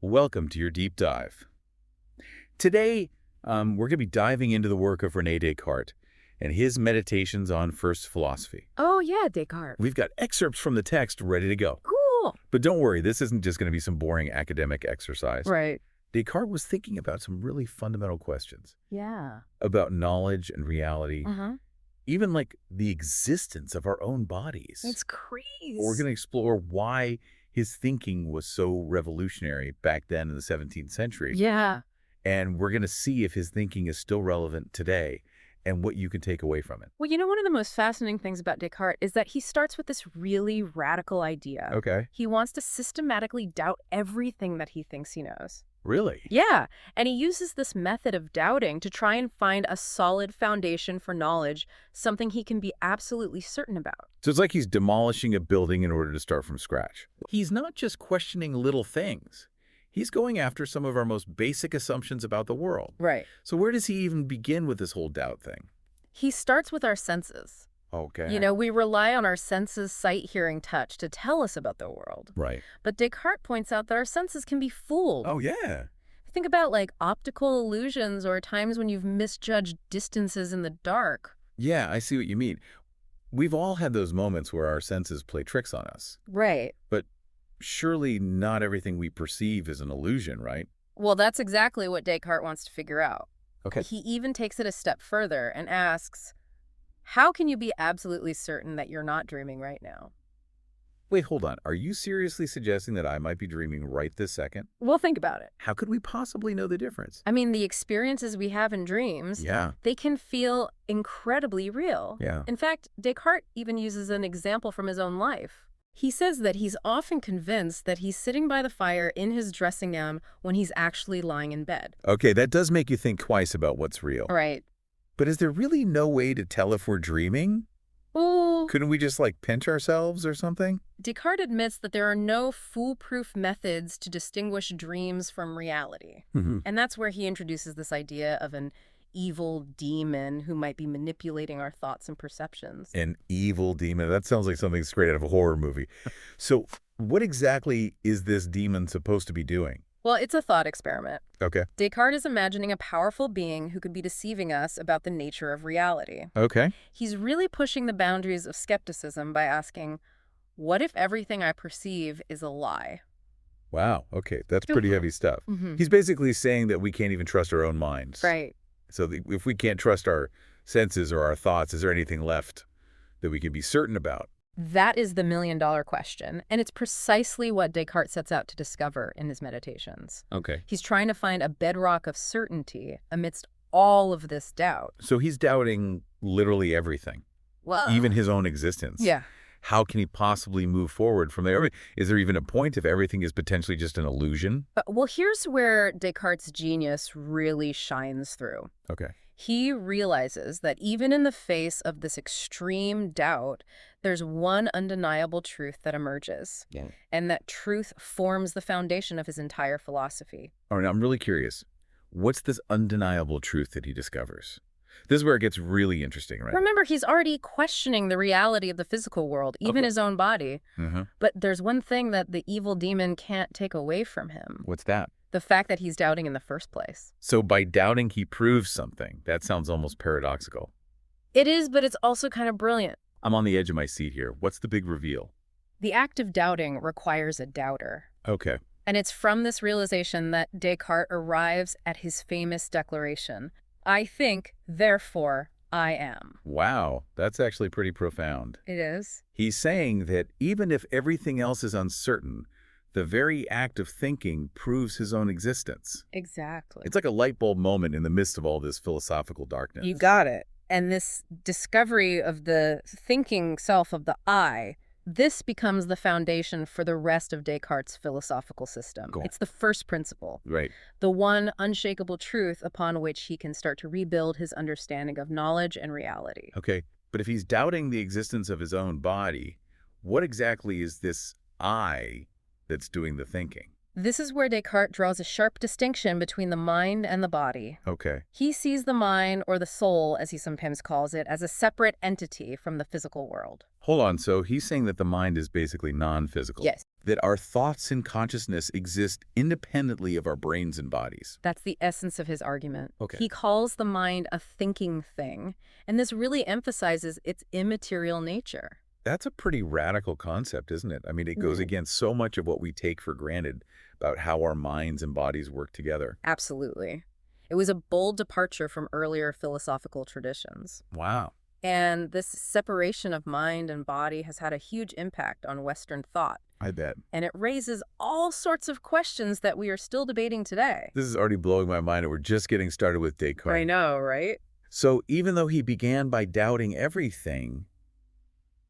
Welcome to your deep dive. Today, we're going to be diving into the work of Rene Descartes and his meditations on first philosophy. Oh, yeah, Descartes. We've got excerpts from the text ready to go. Cool. But don't worry, this isn't just going to be some boring academic exercise. Right. Descartes was thinking about some really fundamental questions Yeah. about knowledge and reality, Uh-huh. even like the existence of our own bodies. It's crazy. We're going to explore why his thinking was so revolutionary back then in the 17th century. Yeah. And we're going to see if his thinking is still relevant today and what you can take away from it. Well, one of the most fascinating things about Descartes is that he starts with this really radical idea. Okay. He wants to systematically doubt everything that he thinks he knows. Really? Yeah, and he uses this method of doubting to try and find a solid foundation for knowledge, something he can be absolutely certain about. So it's like he's demolishing a building in order to start from scratch. He's not just questioning little things. He's going after some of our most basic assumptions about the world. Right. So where does he even begin with this whole doubt thing? He starts with our senses. Okay. We rely on our senses, sight, hearing, touch, to tell us about the world. Right. But Descartes points out that our senses can be fooled. Oh, yeah. Think about like optical illusions or times when you've misjudged distances in the dark. Yeah, I see what you mean. We've all had those moments where our senses play tricks on us. Right. But surely not everything we perceive is an illusion, right? Well, that's exactly what Descartes wants to figure out. Okay. He even takes it a step further and asks, how can you be absolutely certain that you're not dreaming right now? Wait, hold on. Are you seriously suggesting that I might be dreaming right this second? Well, think about it. How could we possibly know the difference? I mean, the experiences we have in dreams, Yeah. they can feel incredibly real. Yeah. In fact, Descartes even uses an example from his own life. He says that he's often convinced that he's sitting by the fire in his dressing gown when he's actually lying in bed. Okay, that does make you think twice about what's real. Right. But is there really no way to tell if we're dreaming? Well, Couldn't we just like pinch ourselves or something? Descartes admits that there are no foolproof methods to distinguish dreams from reality. Mm-hmm. And that's where he introduces this idea of an evil demon who might be manipulating our thoughts and perceptions. An evil demon. That sounds like something straight out of a horror movie. So what exactly is this demon supposed to be doing? Well, it's a thought experiment. Okay. Descartes is imagining a powerful being who could be deceiving us about the nature of reality. Okay. He's really pushing the boundaries of skepticism by asking, what if everything I perceive is a lie? Wow. Okay. That's pretty heavy stuff. Mm-hmm. He's basically saying that we can't even trust our own minds. Right. So if we can't trust our senses or our thoughts, is there anything left that we can be certain about? That is the million-dollar question, and it's precisely what Descartes sets out to discover in his meditations. Okay. He's trying to find a bedrock of certainty amidst all of this doubt. So he's doubting literally everything, Well, even his own existence. yeah. How can he possibly move forward from there? Is there even a point if everything is potentially just an illusion? Well, here's where Descartes' genius really shines through. Okay. He realizes that even in the face of this extreme doubt, there's one undeniable truth that emerges. Yeah. And that truth forms the foundation of his entire philosophy. All right, I'm really curious. What's this undeniable truth that he discovers? This is where it gets really interesting, right? Remember, he's already questioning the reality of the physical world, even his own body. Mm-hmm. But there's one thing that the evil demon can't take away from him. What's that? The fact that he's doubting in the first place. So by doubting, he proves something. That sounds almost paradoxical. It is, but it's also kind of brilliant. I'm on the edge of my seat here. What's the big reveal? The act of doubting requires a doubter. Okay. And it's from this realization that Descartes arrives at his famous declaration, I think, therefore I am. Wow, that's actually pretty profound. It is. He's saying that even if everything else is uncertain, the very act of thinking proves his own existence. Exactly. It's like a light bulb moment in the midst of all this philosophical darkness. You got it. And this discovery of the thinking self of the I, this becomes the foundation for the rest of Descartes' philosophical system. Cool. It's the first principle, Right. the one unshakable truth upon which he can start to rebuild his understanding of knowledge and reality. Okay. But if he's doubting the existence of his own body, what exactly is this I that's doing the thinking? This is where Descartes draws a sharp distinction between the mind and the body. Okay. He sees the mind, or the soul, as he sometimes calls it, as a separate entity from the physical world. Hold on. So he's saying that the mind is basically non-physical. Yes. That our thoughts and consciousness exist independently of our brains and bodies. That's the essence of his argument. Okay. He calls the mind a thinking thing, and this really emphasizes its immaterial nature. That's a pretty radical concept, isn't it? I mean, it goes against so much of what we take for granted about how our minds and bodies work together. Absolutely. It was a bold departure from earlier philosophical traditions. Wow. And this separation of mind and body has had a huge impact on Western thought. I bet. And it raises all sorts of questions that we are still debating today. This is already blowing my mind, and we're just getting started with Descartes. I know, right? So even though he began by doubting everything,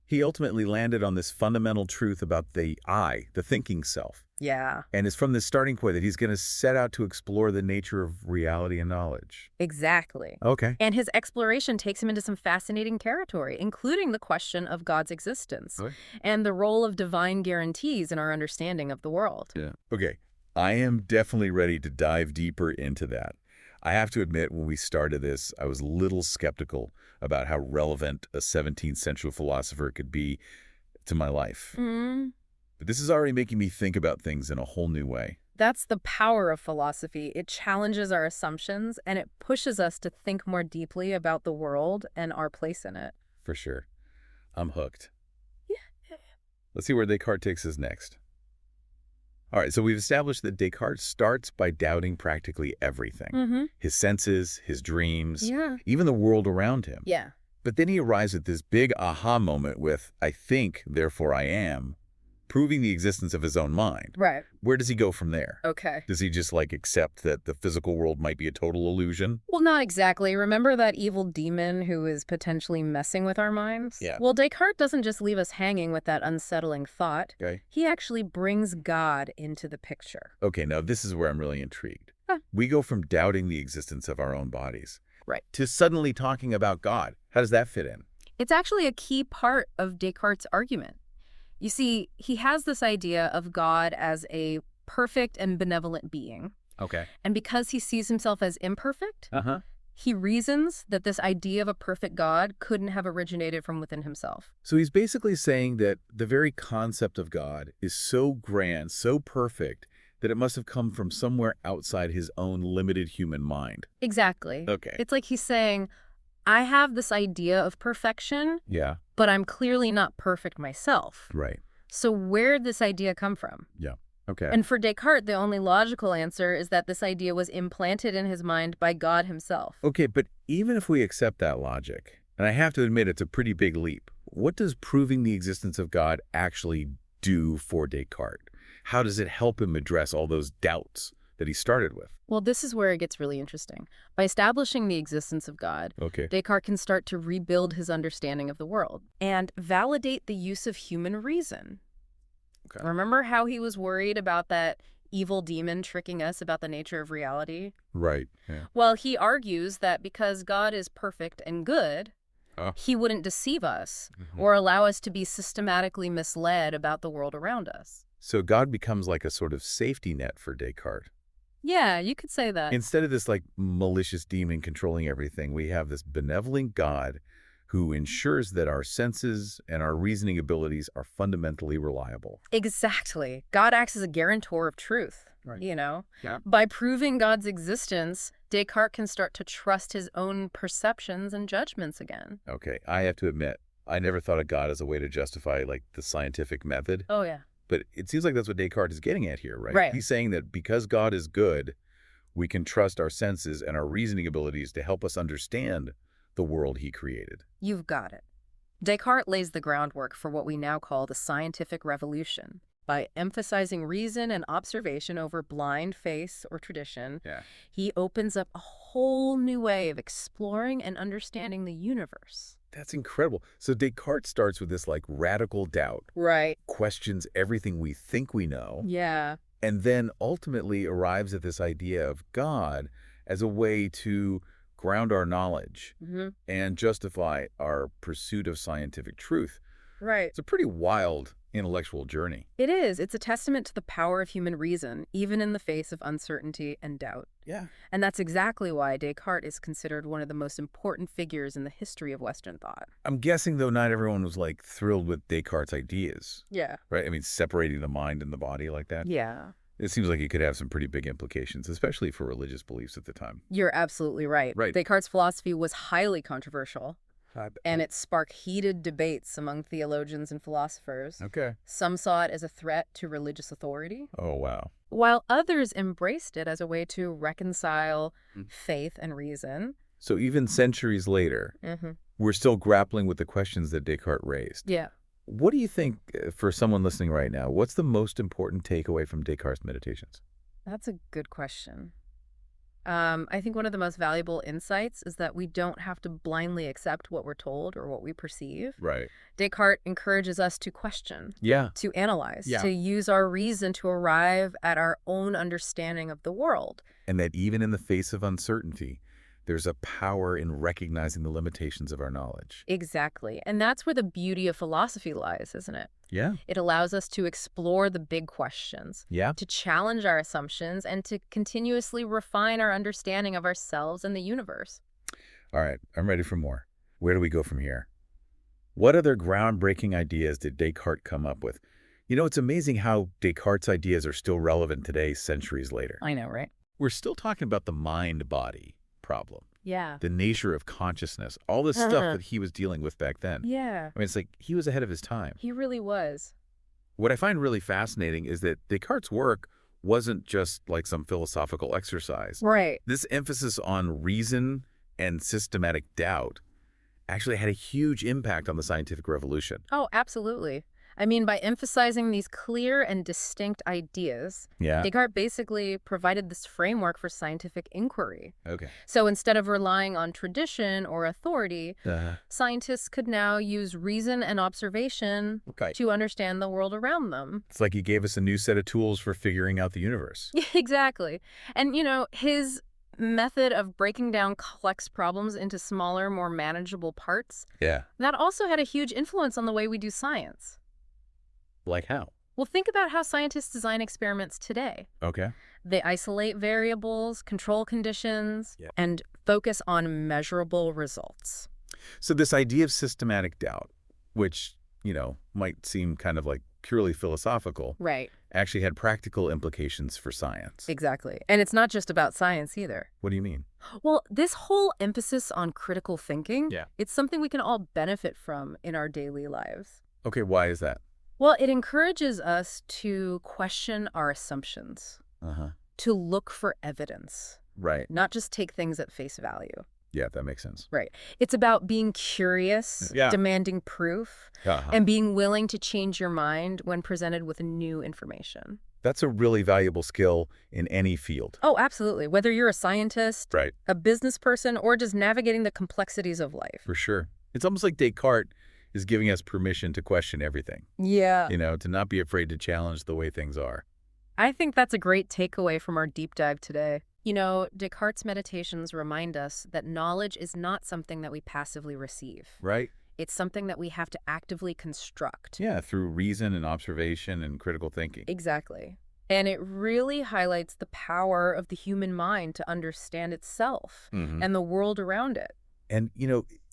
he ultimately landed on this fundamental truth about the I, the thinking self. Yeah, And it's from this starting point that he's going to set out to explore the nature of reality and knowledge. exactly. Okay. And his exploration takes him into some fascinating territory, including the question of God's existence Okay. and the role of divine guarantees in our understanding of the world. Yeah. Okay. I am definitely ready to dive deeper into that. I have to admit, when we started this, I was a little skeptical about how relevant a 17th century philosopher could be to my life. But this is already making me think about things in a whole new way. That's the power of philosophy. It challenges our assumptions, and it pushes us to think more deeply about the world and our place in it. For sure. I'm hooked. Yeah. Let's see where Descartes takes us next. All right, so we've established that Descartes starts by doubting practically everything. His senses, his dreams, Yeah. even the world around him. Yeah. But then he arrives at this big aha moment with, I think, therefore I am, proving the existence of his own mind. Right. Where does he go from there? Okay. Does he just, accept that the physical world might be a total illusion? Well, not exactly. Remember that evil demon who is potentially messing with our minds? Yeah. Well, Descartes doesn't just leave us hanging with that unsettling thought. Okay. He actually brings God into the picture. Okay, now this is where I'm really intrigued. Huh. We go from doubting the existence of our own bodies Right. to suddenly talking about God. How does that fit in? It's actually a key part of Descartes' argument. You see, he has this idea of God as a perfect and benevolent being. Okay. And because he sees himself as imperfect, Uh-huh. he reasons that this idea of a perfect God couldn't have originated from within himself. So he's basically saying that the very concept of God is so grand, so perfect, that it must have come from somewhere outside his own limited human mind. Exactly. Okay. It's like he's saying, I have this idea of perfection, Yeah. but I'm clearly not perfect myself. Right. So where'd this idea come from? Yeah. Okay. And for Descartes, the only logical answer is that this idea was implanted in his mind by God himself. Okay, but even if we accept that logic, and I have to admit it's a pretty big leap, what does proving the existence of God actually do for Descartes? How does it help him address all those doubts that he started with? Well, this is where it gets really interesting. By establishing the existence of God, Okay. Descartes can start to rebuild his understanding of the world and validate the use of human reason. Okay. Remember how he was worried about that evil demon tricking us about the nature of reality? Right. Yeah. Well, he argues that because God is perfect and good, he wouldn't deceive us or allow us to be systematically misled about the world around us. So God becomes like a sort of safety net for Descartes. Yeah, you could say that. Instead of this malicious demon controlling everything, we have this benevolent God who ensures that our senses and our reasoning abilities are fundamentally reliable. Exactly. God acts as a guarantor of truth, Right. Yeah. By By proving God's existence, Descartes can start to trust his own perceptions and judgments again. Okay, I have to admit, I never thought of God as a way to justify the scientific method. Oh, yeah. But it seems like that's what Descartes is getting at here, right? Right. He's saying that because God is good, we can trust our senses and our reasoning abilities to help us understand the world he created. You've got it. Descartes lays the groundwork for what we now call the scientific revolution. By emphasizing reason and observation over blind faith or tradition, Yeah. he opens up a whole new way of exploring and understanding the universe. That's incredible. So Descartes starts with this radical doubt, Right. questions everything we think we know, Yeah. and then ultimately arrives at this idea of God as a way to ground our knowledge and justify our pursuit of scientific truth. Right. It's a pretty wild intellectual journey. It is. It's a testament to the power of human reason, even in the face of uncertainty and doubt. Yeah. And that's exactly why Descartes is considered one of the most important figures in the history of Western thought. I'm guessing, though, not everyone was, like, thrilled with Descartes' ideas, Yeah. right? I mean, separating the mind and the body like that. Yeah. It seems like it could have some pretty big implications, especially for religious beliefs at the time. You're absolutely right. Right. Descartes' philosophy was highly controversial, I and it sparked heated debates among theologians and philosophers. Okay. Some saw it as a threat to religious authority, Oh, wow. while others embraced it as a way to reconcile Mm. faith and reason. So even centuries later, Mm-hmm. we're still grappling with the questions that Descartes raised. Yeah. What do you think, for someone listening right now, what's the most important takeaway from Descartes' meditations? That's a good question. I think one of the most valuable insights is that we don't have to blindly accept what we're told or what we perceive. Right. Descartes encourages us to question, Yeah. to analyze, Yeah. to use our reason to arrive at our own understanding of the world. And that even in the face of uncertainty, there's a power in recognizing the limitations of our knowledge. Exactly. And that's where the beauty of philosophy lies, isn't it? Yeah. It allows us to explore the big questions, Yeah. to challenge our assumptions, and to continuously refine our understanding of ourselves and the universe. All right. I'm ready for more. Where do we go from here? What other groundbreaking ideas did Descartes come up with? You know, it's amazing how Descartes' ideas are still relevant today, centuries later. I know, right? We're still talking about the mind-body problem, Yeah. the nature of consciousness, all the stuff that he was dealing with back then. Yeah. I mean, it's like he was ahead of his time. He really was. What I find really fascinating is that Descartes' work wasn't just like some philosophical exercise. Right. This emphasis on reason and systematic doubt actually had a huge impact on the scientific revolution. Oh, absolutely. I mean, by emphasizing these clear and distinct ideas, Yeah. Descartes basically provided this framework for scientific inquiry. Okay. So instead of relying on tradition or authority, Uh, scientists could now use reason and observation okay. to understand the world around them. It's like he gave us a new set of tools for figuring out the universe. Exactly. And, his method of breaking down complex problems into smaller, more manageable parts, Yeah. that also had a huge influence on the way we do science. Like how? Well, think about how scientists design experiments today. Okay. They isolate variables, control conditions, Yeah. and focus on measurable results. So this idea of systematic doubt, which, might seem kind of like purely philosophical, Right. actually had practical implications for science. Exactly. And it's not just about science either. What do you mean? Well, this whole emphasis on critical thinking, Yeah. it's something we can all benefit from in our daily lives. Okay, why is that? Well, it encourages us to question our assumptions, Uh-huh. to look for evidence, Right. not just take things at face value. Yeah, that makes sense. Right. It's about being curious, Yeah. demanding proof, Uh-huh. and being willing to change your mind when presented with new information. That's a really valuable skill in any field. Oh, absolutely. Whether you're a scientist, Right. a business person, or just navigating the complexities of life. For sure. It's almost like Descartes is giving us permission to question everything, Yeah. to not be afraid to challenge the way things are. I think that's a great takeaway from our deep dive today. Descartes' meditations remind us that knowledge is not something that we passively receive. Right? It's something that we have to actively construct. Yeah, through reason and observation and critical thinking. Exactly. And it really highlights the power of the human mind to understand itself Mhm. and the world around it. And,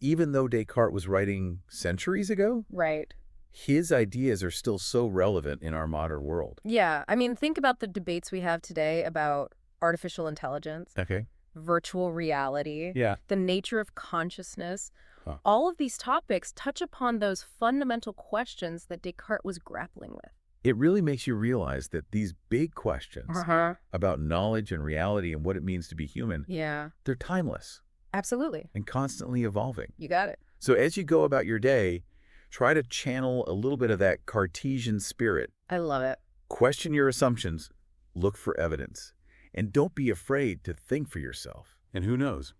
even though Descartes was writing centuries ago, Right. his ideas are still so relevant in our modern world. Yeah. I mean, think about the debates we have today about artificial intelligence, Okay. virtual reality, Yeah. the nature of consciousness. Huh. All of these topics touch upon those fundamental questions that Descartes was grappling with. It really makes you realize that these big questions Uh-huh. about knowledge and reality and what it means to be human, Yeah. they're timeless Absolutely. and constantly evolving. You got it. So as you go about your day, try to channel a little bit of that Cartesian spirit. I love it. Question your assumptions, look for evidence, and don't be afraid to think for yourself. And who knows,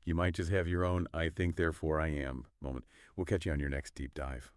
you might just have your own I think, therefore I am moment. We'll catch you on your next deep dive.